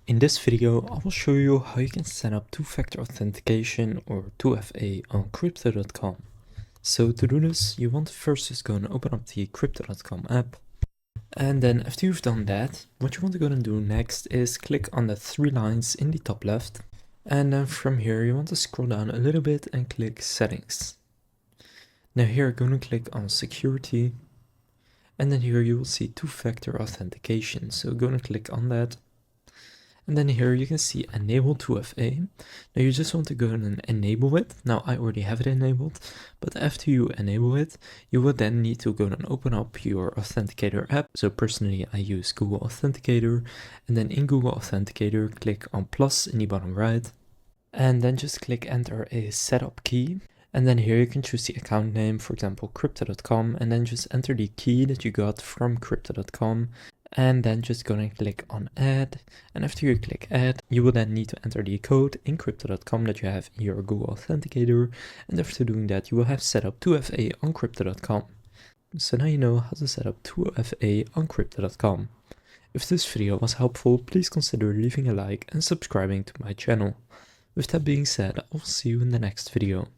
In this video, I will show you how you can set up two-factor authentication or 2FA on crypto.com. So to do this, you want to first just go and open up the crypto.com app. And then after you've done that, what you want to go and do next is click on the three lines in the top left. And then from here, you want to scroll down a little bit and click settings. Now here, go and click on security. And then here you will see two-factor authentication. So go and click on that. And then here you can see enable 2FA. Now you just want to go and enable it. Now I already have it enabled, but after you enable it, you will then need to go and open up your Authenticator app. So personally I use Google Authenticator, and then in Google Authenticator click on plus in the bottom right, and then just click enter a setup key. And then here you can choose the account name, for example crypto.com, and then just enter the key that you got from crypto.com. And then just go and click on add, and after you click add, you will then need to enter the code in crypto.com that you have in your Google Authenticator, and after doing that you will have set up 2FA on crypto.com. So now you know how to set up 2FA on crypto.com. If this video was helpful, please consider leaving a like and subscribing to my channel. With that being said, I will see you in the next video.